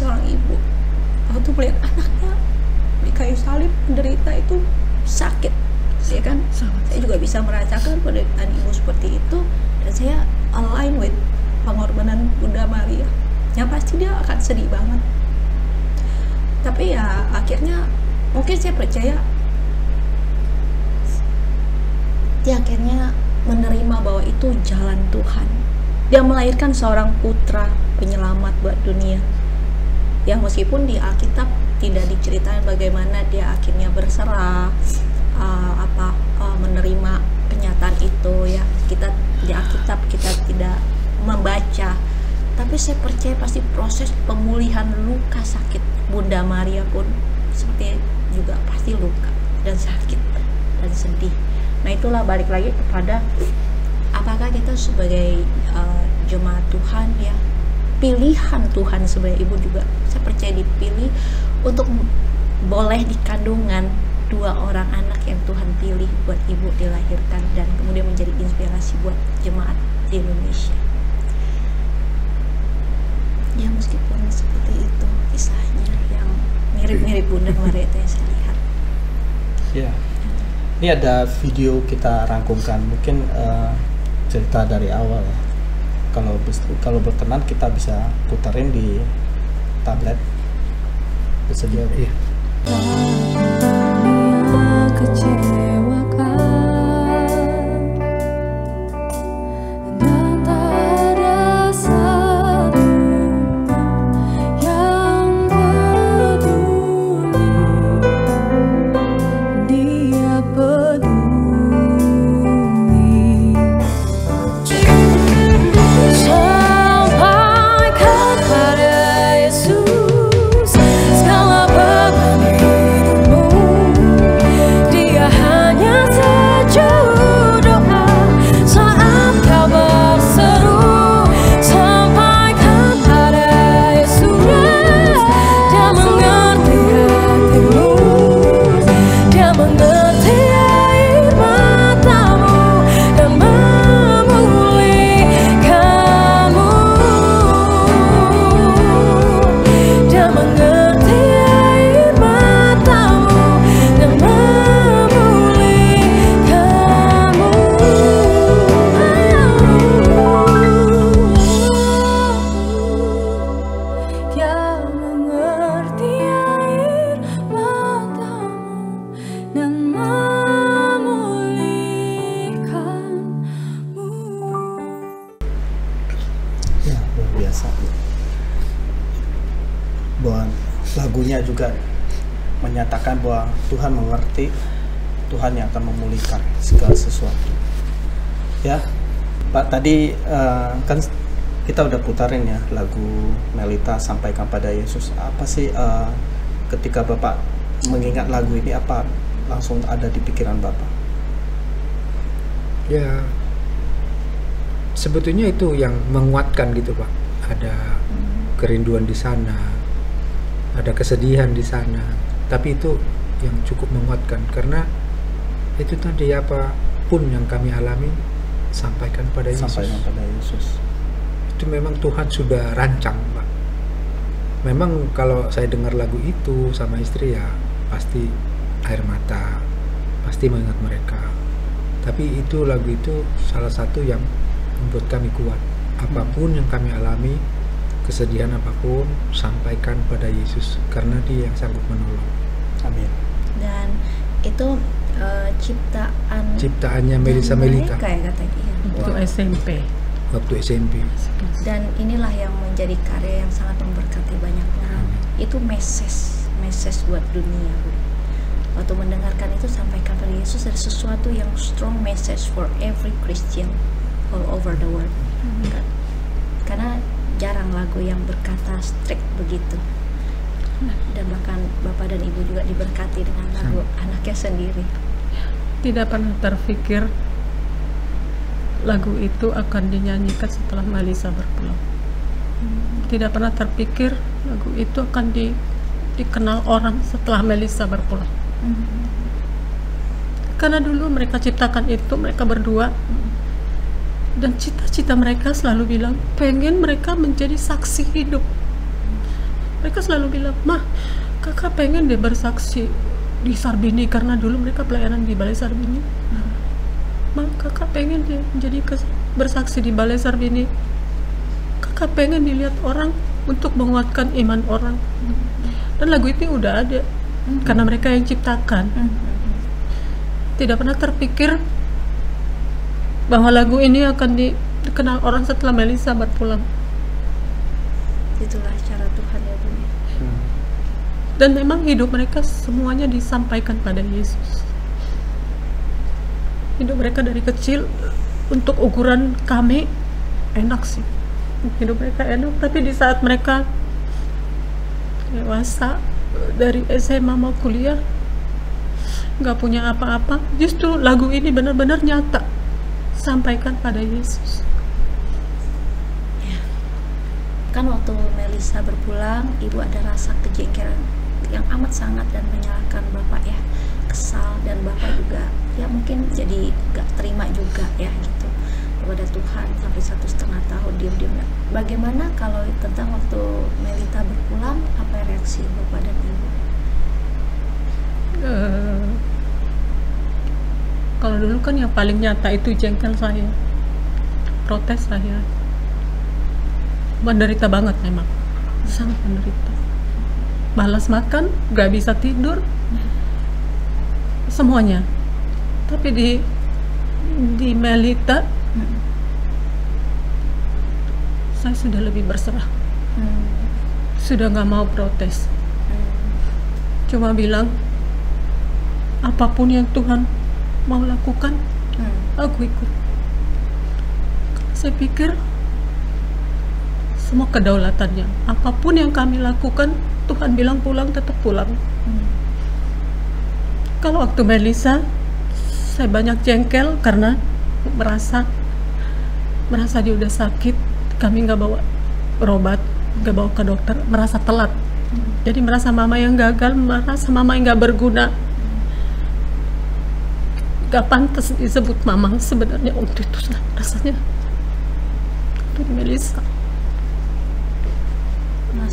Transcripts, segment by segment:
seorang ibu waktu melihat anaknya di kayu salib menderita itu sakit, ya kan? Saya juga bisa merasakan penderitaan ibu seperti itu, dan saya align with pengorbanan Bunda Maria. Ya pasti dia akan sedih banget. Tapi ya akhirnya mungkin saya percaya dia akhirnya menerima bahwa itu jalan Tuhan. Dia melahirkan seorang putra penyelamat buat dunia. Yang meskipun di Alkitab tidak diceritakan bagaimana dia akhirnya berserah, menerima kenyataan itu, ya. Kita di Alkitab kita tidak membaca. Tapi saya percaya pasti proses pemulihan luka sakit Bunda Maria pun seperti juga pasti luka dan sakit dan sedih. Nah itulah balik lagi kepada apakah kita sebagai jemaat Tuhan, ya, pilihan Tuhan sebagai ibu juga saya percaya dipilih untuk boleh di kandungan 2 orang anak yang Tuhan pilih buat ibu dilahirkan dan kemudian menjadi inspirasi buat jemaat di Indonesia. Ya meskipun seperti itu kisahnya yang mirip-mirip Bunda Maria yang saya lihat. Ya, ini ada video kita rangkumkan, mungkin cerita dari awal ya. Kalau berkenan kita bisa putarin di tablet. Bersedia? Iya. Bahwa lagunya juga menyatakan bahwa Tuhan mengerti, Tuhan yang akan memulihkan segala sesuatu. Ya, Pak, tadi kan kita udah putarin ya lagu Melita Sampaikan Pada Yesus. Apa sih ketika Bapak mengingat lagu ini, apa langsung ada di pikiran Bapak? Ya, sebetulnya itu yang menguatkan gitu Pak. Ada kerinduan di sana, ada kesedihan di sana, tapi itu yang cukup menguatkan karena itu tadi apapun yang kami alami sampaikan pada Yesus. Sampaikan pada Yesus. Itu memang Tuhan sudah rancang, Pak. Memang kalau saya dengar lagu itu sama istri ya pasti air mata, pasti mengingat mereka. Tapi itu lagu itu salah satu yang membuat kami kuat. Apapun yang kami alami, kesedihan apapun, sampaikan pada Yesus karena Dia yang sanggup menolong. Amin. Dan itu ciptaannya Melisa Melita ya katanya. Waktu SMP. Waktu SMP. Dan inilah yang menjadi karya yang sangat memberkati banyak orang. Itu message buat dunia, Bu. Waktu mendengarkan itu sampaikan pada Yesus, ada sesuatu yang strong message for every Christian all over the world. Karena jarang lagu yang berkata strict begitu. Dan bahkan Bapak dan Ibu juga diberkati dengan lagu anaknya sendiri. Tidak pernah terpikir lagu itu akan dinyanyikan setelah Melisa berpulang. Tidak pernah terpikir lagu itu akan dikenal orang setelah Melisa berpulang. Karena dulu mereka ciptakan itu, mereka berdua, dan cita-cita mereka selalu bilang pengen mereka menjadi saksi hidup Mereka selalu bilang, "Mah, kakak pengen deh bersaksi di Sarbini," karena dulu mereka pelayanan di Balai Sarbini. "Mah, kakak pengen deh menjadi bersaksi di Balai Sarbini. Kakak pengen dilihat orang untuk menguatkan iman orang." Dan lagu itu udah ada karena mereka yang ciptakan. Tidak pernah terpikir bahwa lagu ini akan dikenal orang setelah Melissa berpulang. Itulah cara Tuhan ya Bun. Dan memang hidup mereka semuanya disampaikan pada Yesus. Hidup mereka dari kecil untuk ukuran kami enak sih. Hidup mereka enak, tapi di saat mereka dewasa, dari SMA mau kuliah, nggak punya apa-apa, justru lagu ini benar-benar nyata sampaikan pada Yesus. Kan waktu Melissa berpulang, ibu ada rasa kejengkelan yang amat sangat dan menyalahkan bapak ya, kesal, dan bapak juga ya mungkin jadi gak terima juga ya gitu kepada Tuhan sampai 1,5 tahun diam-diam. Bagaimana kalau tentang waktu Melita berpulang, apa reaksi bapak dan ibu? Kalau dulu kan yang paling nyata itu jengkel saya, protes saya, menderita banget memang, sangat menderita. Malas makan, gak bisa tidur, semuanya. Tapi di Melita, saya sudah lebih berserah, sudah gak mau protes, cuma bilang apapun yang Tuhan mau lakukan, aku ikut. Saya pikir semua kedaulatannya, apapun yang kami lakukan, Tuhan bilang pulang, tetap pulang. Kalau waktu Melissa, saya banyak jengkel karena merasa dia udah sakit, kami nggak bawa berobat, nggak bawa ke dokter, merasa telat. Jadi merasa mama yang gagal, merasa mama yang nggak berguna, gak pantas disebut mama sebenarnya waktu itu rasanya. Dari Melissa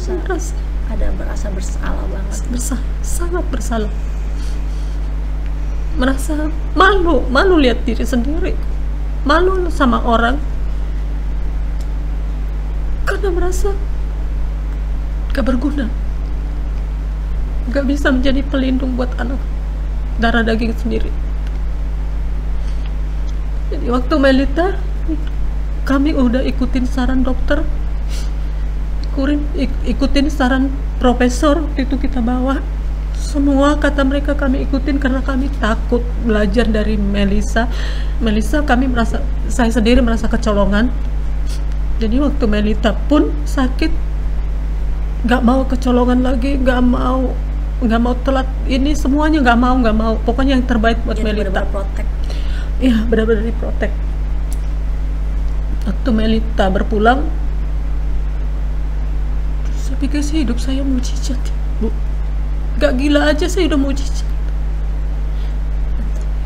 merasa ada berasa bersalah banget, sangat bersalah, merasa malu lihat diri sendiri, malu sama orang karena merasa gak berguna, gak bisa menjadi pelindung buat anak darah daging sendiri. Jadi waktu Melita, kami udah ikutin saran dokter, ikutin saran profesor, itu kita bawa. Semua kata mereka kami ikutin karena kami takut belajar dari Melissa. Saya sendiri merasa kecolongan. Jadi waktu Melita pun sakit, gak mau kecolongan lagi, gak mau telat, ini semuanya gak mau. Pokoknya yang terbaik buat jadi Melita. benar-benar protek. Iya, benar-benar diprotek. Waktu Melita berpulang, saya pikir sih hidup saya mujizat, Bu. Gak gila aja saya udah mujizat.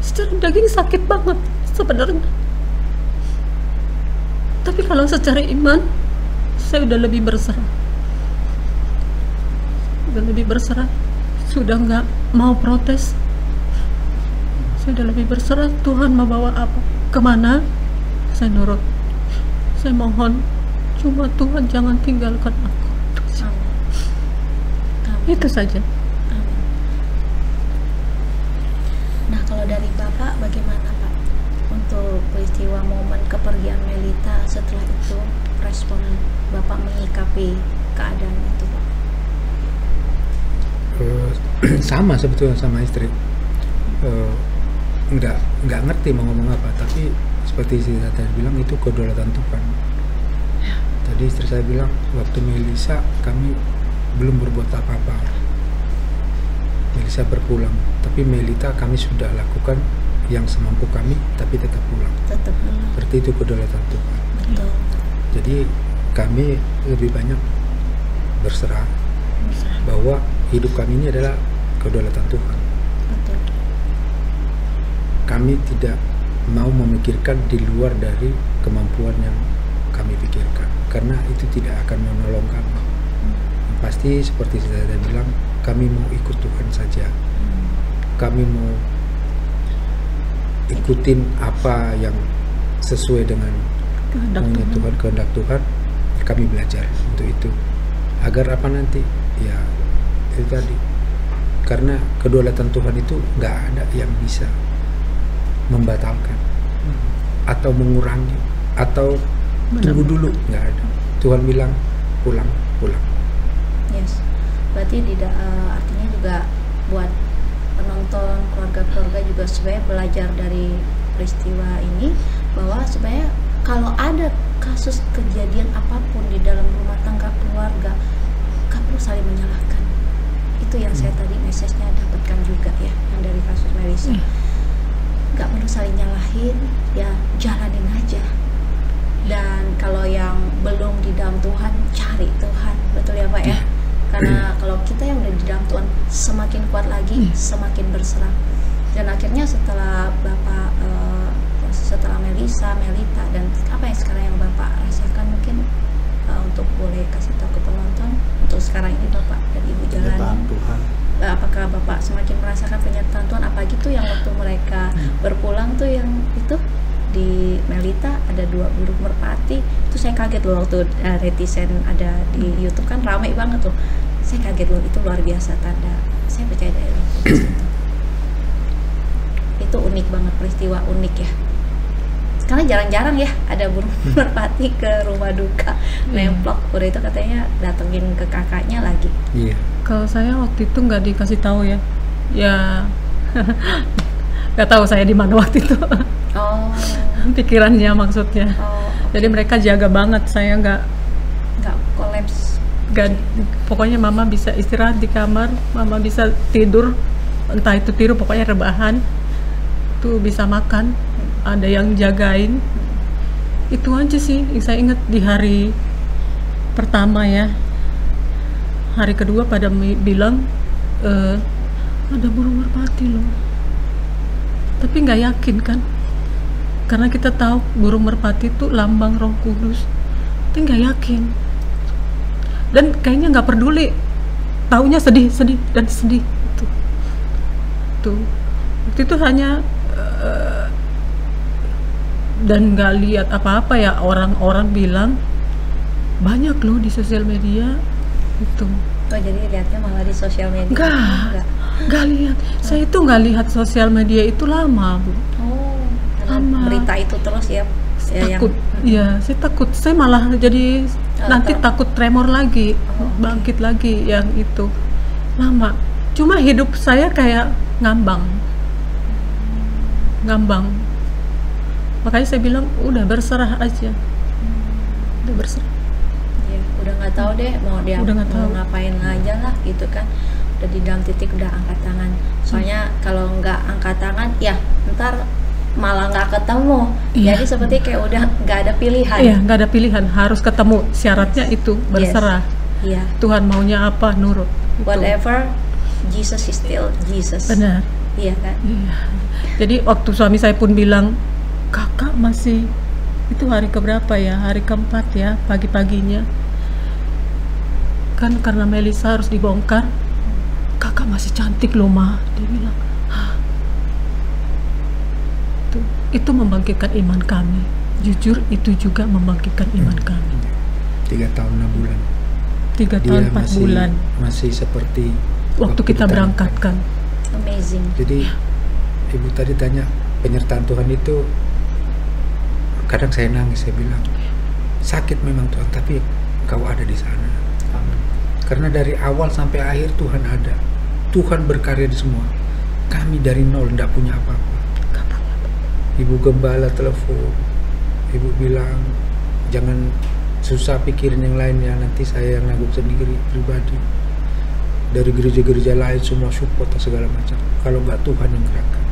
Secara daging sakit banget sebenarnya. Tapi kalau secara iman, saya udah lebih berserah. Sudah gak mau protes. Saya udah lebih berserah, Tuhan mau bawa apa, kemana, saya nurut. Saya mohon, cuma Tuhan jangan tinggalkan aku. Itu saja. Amin. Nah, kalau dari Bapak bagaimana Pak untuk peristiwa momen kepergian Melita, setelah itu respon Bapak menyikapi keadaan itu Pak? Sama sebetulnya sama istri. Nggak ngerti mau ngomong apa, tapi seperti istri saya tadi bilang, itu kedaulatan Tuhan. Tadi istri saya bilang waktu Melissa kami belum berbuat apa-apa, Melissa berpulang, tapi Melita kami sudah lakukan yang semampu kami, tapi tetap pulang. Berarti itu kedaulatan Tuhan. Betul. Jadi kami lebih banyak berserah bahwa hidup kami ini adalah kedaulatan Tuhan. Betul. Kami tidak mau memikirkan di luar dari kemampuan yang kami pikirkan, karena itu tidak akan menolong kami. Yang pasti seperti saya bilang, kami mau ikut Tuhan saja. Kami mau ikutin apa yang sesuai dengan maunya Tuhan, kehendak Tuhan. Kami belajar untuk itu. Agar apa nanti? Ya itu tadi. Karena kedaulatan Tuhan itu nggak ada yang bisa membatalkan atau mengurangi atau tunggu dulu, nggak ada. Tuhan bilang pulang. Yes, berarti tidak artinya juga buat penonton, keluarga-keluarga juga sebenarnya belajar dari peristiwa ini, bahwa sebenarnya kalau ada kasus kejadian apapun di dalam rumah tangga keluarga, gak perlu saling menyalahkan. Itu yang saya tadi message-nya dapatkan juga ya, yang dari kasus Melissa. Gak perlu saling nyalahin, ya jalanin aja. Dan kalau yang belum di dalam Tuhan, cari Tuhan, betul ya Pak ya? Karena kalau kita yang udah di dalam Tuhan, semakin kuat lagi, semakin berserah. Dan akhirnya setelah Bapak, setelah Melissa, Melita, dan apa yang sekarang yang Bapak rasakan, mungkin untuk boleh kasih tahu ke penonton, untuk sekarang ini Bapak dan Ibu jalani. Tuhan. Apakah Bapak semakin merasakan penyertaan Tuhan? Apa gitu yang waktu mereka berpulang tuh yang itu di Melita ada 2 burung merpati, itu saya kaget loh waktu netizen ada di YouTube kan ramai banget tuh. Saya kaget loh, itu luar biasa tanda. Saya percaya dari itu. Itu unik banget, peristiwa unik ya. Karena jarang-jarang ya ada burung merpati ke rumah duka nemplok. Udah itu katanya datengin ke kakaknya lagi. Iya. Kalau saya waktu itu nggak dikasih tahu ya, nggak tahu saya di mana waktu itu. Oh, Pikirannya maksudnya. oh, Jadi mereka jaga banget, saya nggak kolaps. pokoknya mama bisa istirahat di kamar, mama bisa tidur, entah itu tidur pokoknya rebahan, tuh bisa makan, ada yang jagain. Itu aja sih yang saya ingat di hari pertama ya. Hari kedua pada bilang ada burung merpati loh, tapi nggak yakin kan, karena kita tahu burung merpati itu lambang Roh Kudus, tapi nggak yakin. Dan kayaknya nggak peduli, taunya sedih tuh waktu itu hanya dan nggak lihat apa-apa ya. Orang-orang bilang banyak loh di sosial media itu. Oh, jadi lihatnya malah di sosial media? Nggak lihat. Saya itu nggak lihat sosial media itu lama, Bu. Oh, karena Lama. berita itu terus ya. Takut, ya saya takut. Saya malah jadi nanti takut tremor lagi, bangkit lagi yang itu. Lama. Cuma hidup saya kayak ngambang. Makanya saya bilang udah berserah aja. Udah berserah. Ya, udah nggak tahu deh mau dia Udah nggak mau tahu. ngapain aja lah gitu kan. Udah di dalam titik udah angkat tangan. Soalnya kalau nggak angkat tangan, ya ntar malah nggak ketemu. Iya. Jadi seperti kayak udah nggak ada pilihan. Iya, nggak ada pilihan, harus ketemu. Syaratnya itu berserah. Iya. Tuhan maunya apa, nurut. Itu. Whatever, Jesus is still Jesus. Benar. Iya kan? Iya. Jadi waktu suami saya pun bilang, kakak masih, itu hari keberapa ya? Hari keempat ya, pagi-paginya. Kan karena Melissa harus dibongkar, kakak masih cantik loh Ma. Dia bilang, hah? Itu membangkitkan iman kami. Jujur itu juga membangkitkan iman kami. 3 tahun 6 bulan. 3 Dia tahun 4 bulan. masih seperti Waktu kita berangkatkan. Amazing. Jadi ibu tadi tanya penyertaan Tuhan itu, kadang saya nangis, saya bilang sakit memang Tuhan, tapi Kau ada di sana. Karena dari awal sampai akhir Tuhan ada. Tuhan berkarya di semua. Kami dari nol tidak punya apa-apa. Ibu gembala telepon, ibu bilang jangan susah pikirin yang lain ya, nanti saya yang nanggung sendiri pribadi. Dari gereja-gereja lain semua support segala macam. Kalau nggak Tuhan yang gerakkan.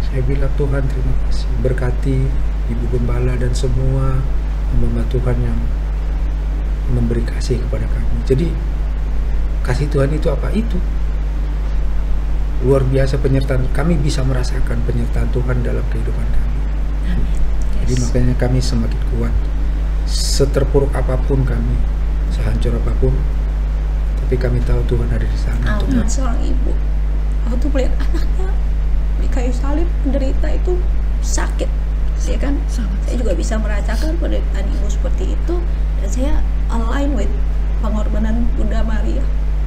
Saya bilang Tuhan terima kasih, berkati ibu gembala dan semua hamba Tuhan yang memberi kasih kepada kami. Jadi kasih Tuhan itu apa? Itu luar biasa penyertaan. Kami bisa merasakan penyertaan Tuhan dalam kehidupan kami. Jadi makanya kami semakin kuat. Seterpuruk apapun kami, sehancur apapun, tapi kami tahu Tuhan ada di sana. Amin. Seorang ibu, aku tuh melihat anaknya di kayu salib menderita itu sakit, ya kan? Saya juga bisa merasakan penderitaan ibu seperti itu, dan saya align with pengorbanan Bunda Maria.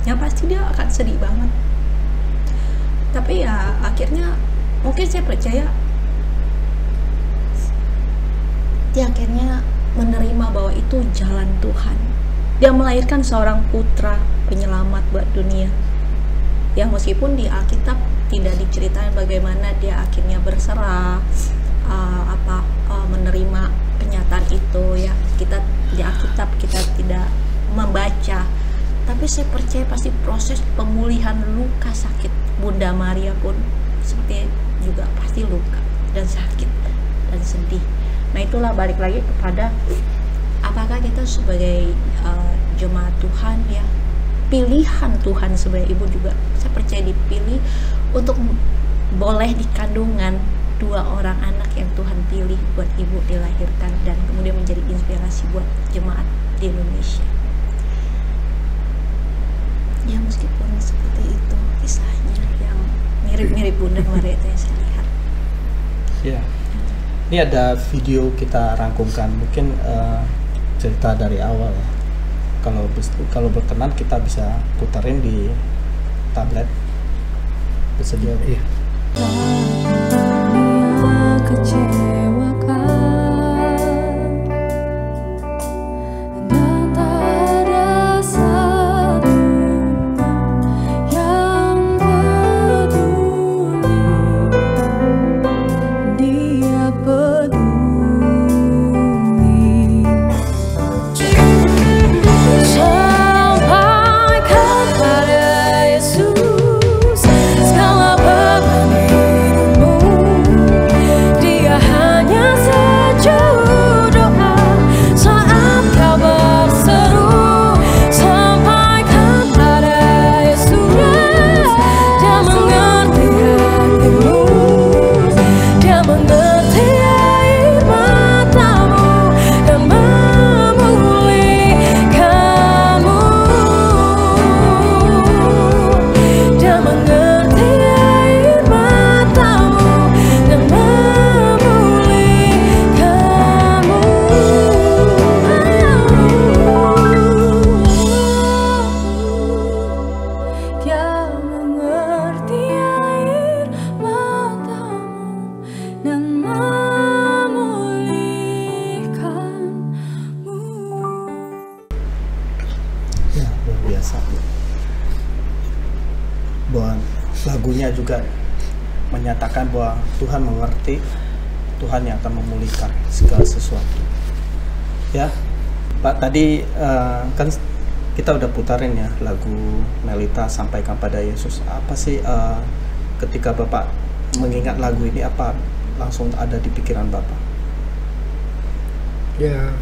Ya pasti dia akan sedih banget. Tapi ya akhirnya mungkin saya percaya dia akhirnya menerima bahwa itu jalan Tuhan. Dia melahirkan seorang putra penyelamat buat dunia. Yang meskipun di Alkitab tidak diceritakan bagaimana dia akhirnya berserah, menerima kenyataan itu, ya kita di Alkitab kita tidak membaca. Tapi saya percaya pasti proses pemulihan luka sakit Bunda Maria pun seperti juga pasti luka dan sakit dan sedih. Nah itulah balik lagi kepada apakah kita sebagai jemaat Tuhan, ya pilihan Tuhan sebagai ibu juga saya percaya dipilih untuk boleh di kandungan 2 orang anak yang Tuhan pilih buat ibu dilahirkan dan kemudian menjadi inspirasi buat jemaat di Indonesia. Ya meskipun seperti itu kisahnya yang mirip-mirip Bunda Maria yang saya lihat. Ya, ini ada video kita rangkumkan, mungkin cerita dari awal ya. Kalau berkenan kita bisa putarin di tablet. Bersedia? Iya. Bahwa lagunya juga menyatakan bahwa Tuhan mengerti, Tuhan yang akan memulihkan segala sesuatu. Ya, Pak, tadi kan kita udah putarin ya lagu Melita Sampaikan Pada Yesus. Apa sih ketika Bapak mengingat lagu ini, apa langsung ada di pikiran Bapak? Ya,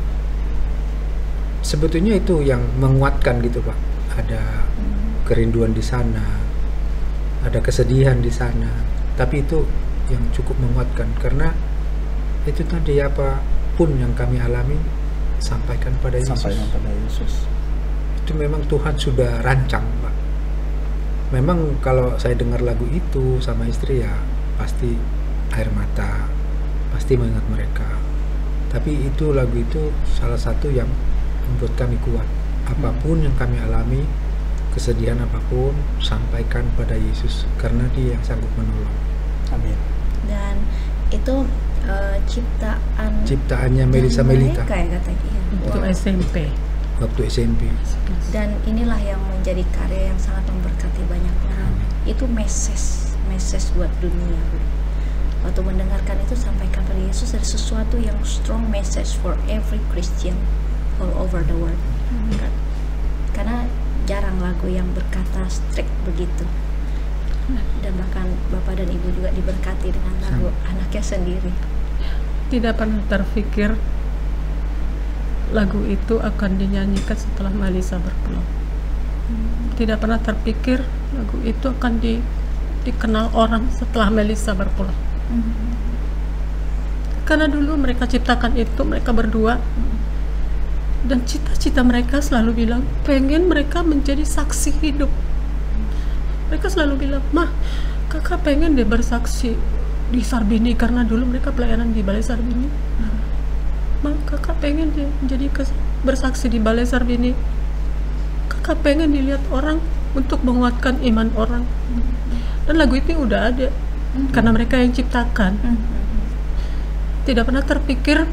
sebetulnya itu yang menguatkan gitu Pak. Ada kerinduan di sana, ada kesedihan di sana, tapi itu yang cukup menguatkan karena itu tadi apapun yang kami alami sampaikan pada Yesus. Sampaikan pada Yesus. Itu memang Tuhan sudah rancang Pak. Memang kalau saya dengar lagu itu sama istri ya pasti air mata, pasti mengingat mereka. Tapi itu lagu itu salah satu yang membuat kami kuat. Apapun yang kami alami, kesedihan apapun, sampaikan pada Yesus karena Dia yang sanggup menolong. Amin. Dan itu ciptaannya Melisa Melita ya katanya. Waktu SMP. Waktu SMP. Dan inilah yang menjadi karya yang sangat memberkati banyak orang. Itu message buat dunia. Waktu mendengarkan itu sampaikan pada Yesus, ada sesuatu yang strong message for every Christian all over the world. Karena jarang lagu yang berkata strict begitu. Dan bahkan Bapak dan Ibu juga diberkati dengan lagu anaknya sendiri. Tidak pernah terpikir lagu itu akan dinyanyikan setelah Melisa berpulang. Tidak pernah terpikir lagu itu akan dikenal orang setelah Melisa berpulang. Karena dulu mereka ciptakan itu, mereka berdua Dan cita-cita mereka selalu bilang pengen mereka menjadi saksi hidup. Mereka selalu bilang, "Mah, kakak pengen deh bersaksi di Sarbini karena dulu mereka pelayanan di Balai Sarbini. Mah, kakak pengen deh menjadi bersaksi di Balai Sarbini. Kakak pengen dilihat orang untuk menguatkan iman orang." Dan lagu itu udah ada karena mereka yang ciptakan. Tidak pernah terpikir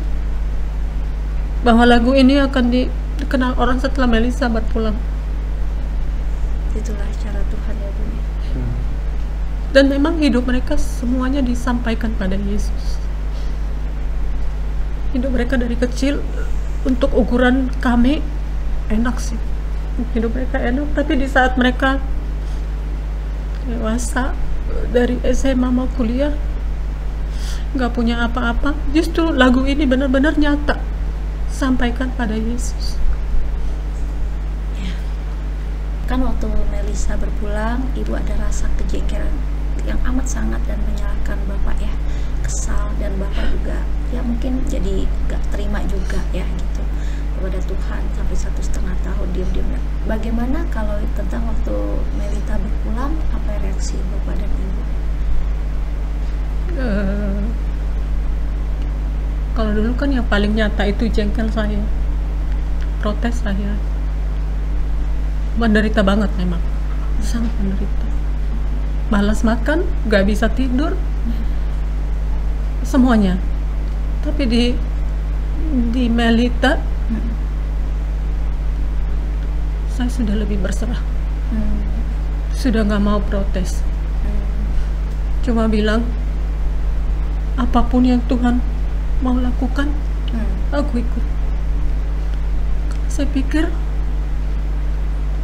bahwa lagu ini akan dikenal orang setelah Melissa berpulang. Itulah cara Tuhan ya Bun. Dan memang hidup mereka semuanya disampaikan pada Yesus. Hidup mereka dari kecil untuk ukuran kami enak sih. Hidup mereka enak, tapi di saat mereka dewasa dari SMA mau kuliah nggak punya apa-apa, justru lagu ini benar-benar nyata sampaikan pada Yesus. Ya. Kan waktu Melissa berpulang, ibu ada rasa kejengkelan yang amat sangat dan menyalahkan bapak ya, kesal, dan bapak juga ya mungkin jadi gak terima juga ya gitu kepada Tuhan sampai 1,5 tahun diam-diam. Bagaimana kalau tentang waktu Melita berpulang, apa reaksi bapak dan ibu? Kalau dulu kan yang paling nyata itu jengkel saya, protes saya, menderita banget memang, sangat menderita. Malas makan, gak bisa tidur, semuanya. Tapi di Melita, saya sudah lebih berserah, sudah gak mau protes, cuma bilang apapun yang Tuhan mau lakukan, aku ikut. Saya pikir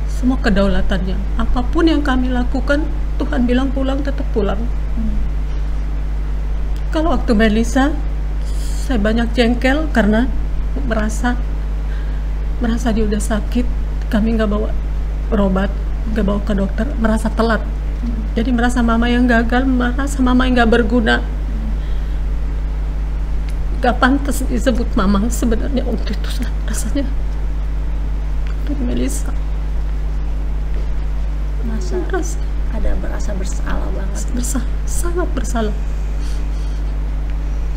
semua kedaulatannya, apapun yang kami lakukan, Tuhan bilang pulang, tetap pulang. Kalau waktu Melissa, saya banyak jengkel karena merasa dia udah sakit, kami nggak bawa berobat, nggak bawa ke dokter, merasa telat. Jadi merasa mama yang gagal, merasa mama yang nggak berguna. Gak pantas disebut mama sebenarnya waktu itu rasanya. Untuk Melissa merasa ada berasa bersalah banget, sangat bersalah,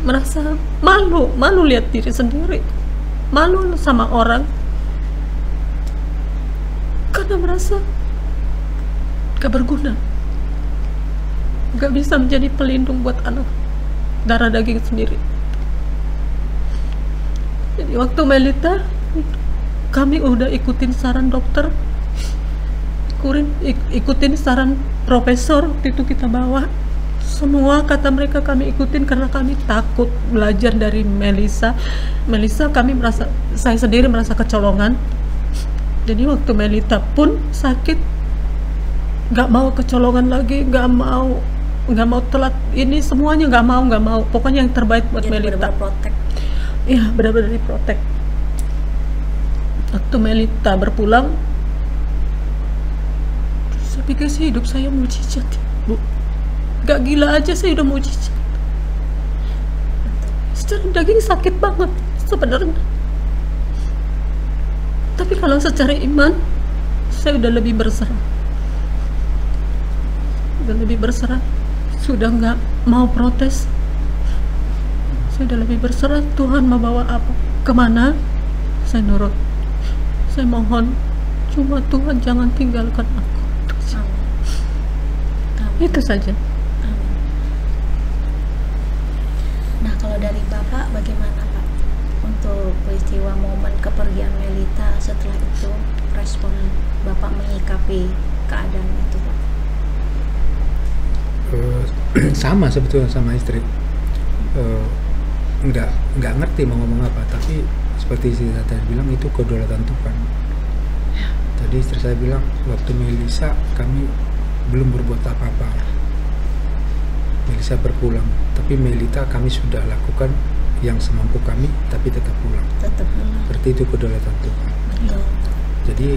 merasa malu lihat diri sendiri, malu sama orang karena merasa gak berguna, gak bisa menjadi pelindung buat anak darah daging sendiri. Jadi waktu Melita, kami udah ikutin saran dokter, ikutin saran profesor. Waktu itu kita bawa semua kata mereka kami ikutin karena kami takut belajar dari Melissa. Saya sendiri merasa kecolongan. Jadi waktu Melita pun sakit, nggak mau kecolongan lagi, nggak mau telat, ini semuanya nggak mau. Pokoknya yang terbaik buat jadi Melita. Protect. Iya, benar-benar diprotek. Waktu Melita berpulang, saya pikir sih hidup saya mujizat, Bu. Gak gila aja saya udah mujizat. Secara daging sakit banget sebenarnya. Tapi kalau secara iman, saya udah lebih berserah. Sudah nggak mau protes. Saya udah lebih berserah, Tuhan mau bawa apa, kemana, saya nurut. Saya mohon, cuma Tuhan jangan tinggalkan aku. Itu saja. Amin. Nah, kalau dari Bapak bagaimana Pak untuk peristiwa momen kepergian Melita, setelah itu respon Bapak menyikapi keadaan itu Pak? Sama sebetulnya sama istri. Nggak ngerti mau ngomong apa, tapi seperti istri saya tadi bilang, itu kedaulatan Tuhan. Tadi istri saya bilang waktu Melissa kami belum berbuat apa-apa, Melissa berpulang, tapi Melita kami sudah lakukan yang semampu kami, tapi tetap pulang. Berarti itu kedaulatan Tuhan. Betul. Jadi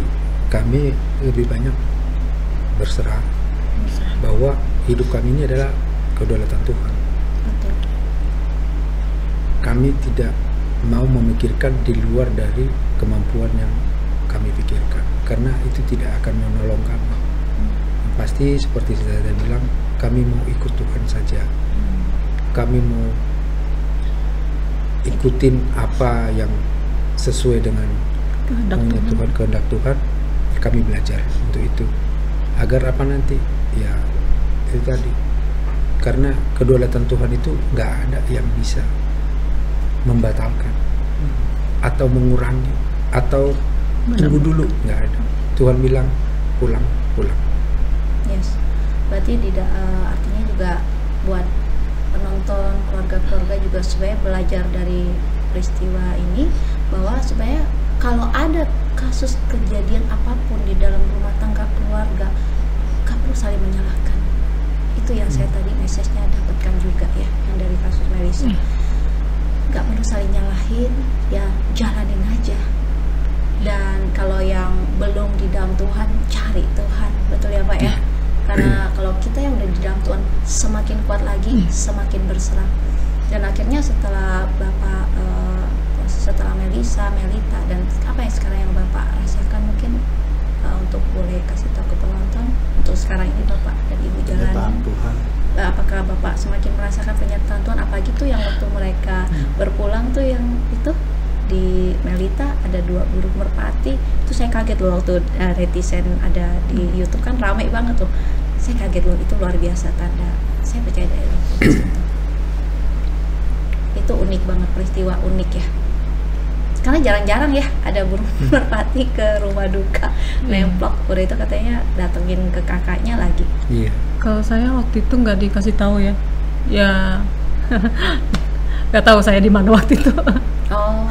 kami lebih banyak berserah bahwa hidup kami ini adalah kedaulatan Tuhan. Betul. Kami tidak mau memikirkan di luar dari kemampuan yang kami pikirkan, karena itu tidak akan menolong kami. Yang pasti seperti saya bilang, kami mau ikut Tuhan saja. Kami mau ikutin apa yang sesuai dengan maunya Tuhan, kehendak Tuhan. Kami belajar untuk itu, agar apa nanti, ya itu tadi, karena kedaulatan Tuhan itu nggak ada yang bisa membatalkan atau mengurangi atau tunggu dulu, nggak ada. Tuhan bilang pulang. Yes, berarti tidak artinya juga buat penonton, keluarga-keluarga juga sebenarnya belajar dari peristiwa ini, bahwa sebenarnya kalau ada kasus kejadian apapun di dalam rumah tangga keluarga, gak perlu saling menyalahkan. Itu yang saya tadi message-nya dapatkan juga ya, yang dari kasus Melissa. Gak perlu saling nyalahin, ya jalanin aja. Dan kalau yang belum di dalam Tuhan, cari Tuhan, betul ya Pak ya? Karena kalau kita yang udah di dalam Tuhan, semakin kuat lagi, semakin berserah. Dan akhirnya setelah Bapak setelah Melissa, Melita, dan apa yang sekarang yang Bapak rasakan, mungkin untuk boleh kasih tahu ke penonton untuk sekarang ini Bapak dan Ibu Penyertaan jalani. Tuhan. Apakah Bapak semakin merasakan penyertaan Tuhan? Apa gitu yang waktu mereka berpulang tuh, yang itu di Melita ada 2 burung merpati, itu saya kaget loh waktu netizen ada di YouTube kan ramai banget tuh. Saya kaget loh, itu luar biasa tanda. Saya percaya dari itu. Itu unik banget, peristiwa unik ya. Karena jarang-jarang ya ada burung merpati ke rumah duka nemplok. Udah itu katanya datengin ke kakaknya lagi. Iya. Kalau saya waktu itu nggak dikasih tahu ya, nggak tahu saya di mana waktu itu. Oh,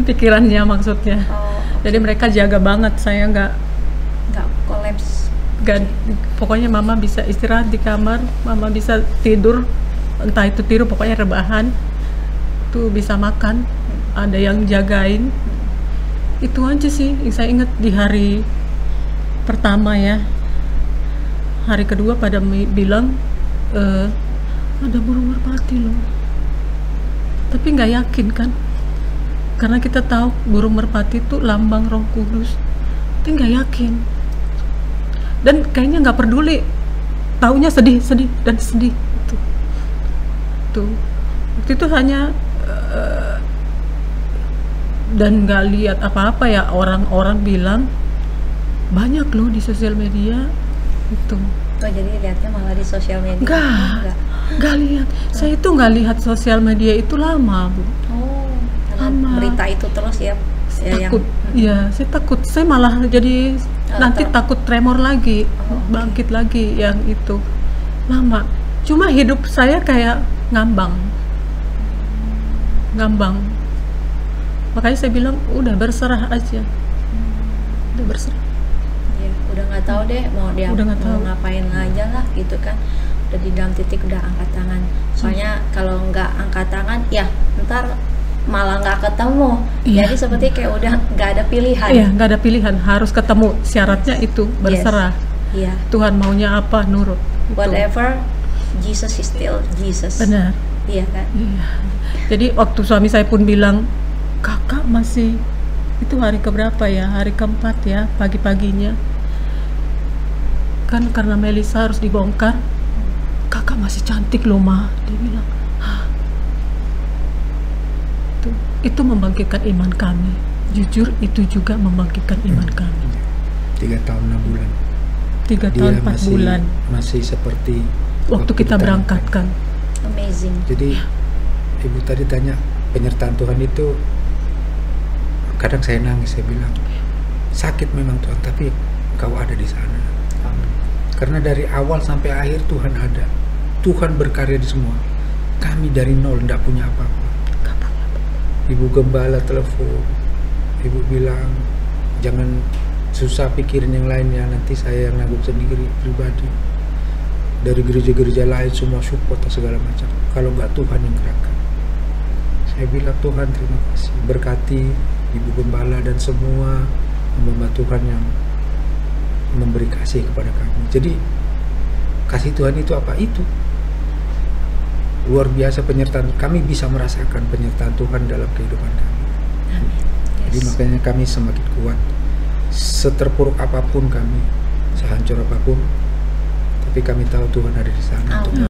Pikirannya maksudnya. oh, Jadi mereka jaga banget, saya nggak kolaps. pokoknya mama bisa istirahat di kamar, mama bisa tidur, entah itu tidur pokoknya rebahan, tuh bisa makan, ada yang jagain. Itu aja sih yang saya ingat di hari pertama ya. Hari kedua pada bilang ada burung merpati loh, tapi nggak yakin kan, karena kita tahu burung merpati itu lambang Roh Kudus, tapi nggak yakin. Dan kayaknya nggak peduli, taunya sedih dan sedih. Tuh waktu itu hanya dan nggak lihat apa-apa ya. Orang-orang bilang banyak loh di sosial media itu. Oh, jadi lihatnya malah di sosial media? Nggak lihat. Saya itu nggak lihat sosial media itu lama, Bu. Oh, karena Lama. berita itu terus ya. Takut, ya saya takut. Saya malah jadi nanti takut tremor lagi, bangkit lagi yang itu. Lama. Cuma hidup saya kayak ngambang. Makanya saya bilang udah berserah aja. Udah berserah. Ya, udah nggak tahu deh mau dia Udah nggak mau tahu. ngapain aja lah gitu kan. Udah di dalam titik udah angkat tangan. Soalnya kalau nggak angkat tangan, ya ntar malah nggak ketemu. Iya. Jadi seperti kayak udah nggak ada pilihan. Iya, nggak ada pilihan, harus ketemu. Syaratnya itu berserah. Iya. Tuhan maunya apa, nurut. Itu. Whatever, Jesus is still Jesus. Benar. Iya kan? Iya. Jadi waktu suami saya pun bilang, kakak masih, itu hari keberapa ya? Hari keempat ya, pagi-paginya. Kan karena Melissa harus dibongkar, kakak masih cantik loh Ma, dia bilang. Hah? Itu membangkitkan iman kami. Jujur itu juga membangkitkan iman kami. 3 tahun 6 bulan. 3 Dia tahun 4 bulan masih seperti waktu kita berangkatkan. Amazing. Jadi ibu tadi tanya penyertaan Tuhan itu, kadang saya nangis, saya bilang sakit memang Tuhan, tapi Kau ada di sana. Amin. Karena dari awal sampai akhir Tuhan ada. Tuhan berkarya di semua. Kami dari nol tidak punya apa-apa. Ibu gembala telepon, ibu bilang jangan susah pikirin yang lainnya, nanti saya yang nanggung sendiri pribadi. Dari gereja-gereja lain semua support segala macam. Kalau nggak Tuhan yang gerakkan. Saya bilang Tuhan terima kasih, berkati ibu gembala dan semua hamba Tuhan yang memberi kasih kepada kami. Jadi kasih Tuhan itu apa? Itu luar biasa penyertaan. Kami bisa merasakan penyertaan Tuhan dalam kehidupan kami. Amin. Jadi Yes. makanya kami semakin kuat. Seterpuruk apapun kami, sehancur apapun, tapi kami tahu Tuhan ada di sana. Amin.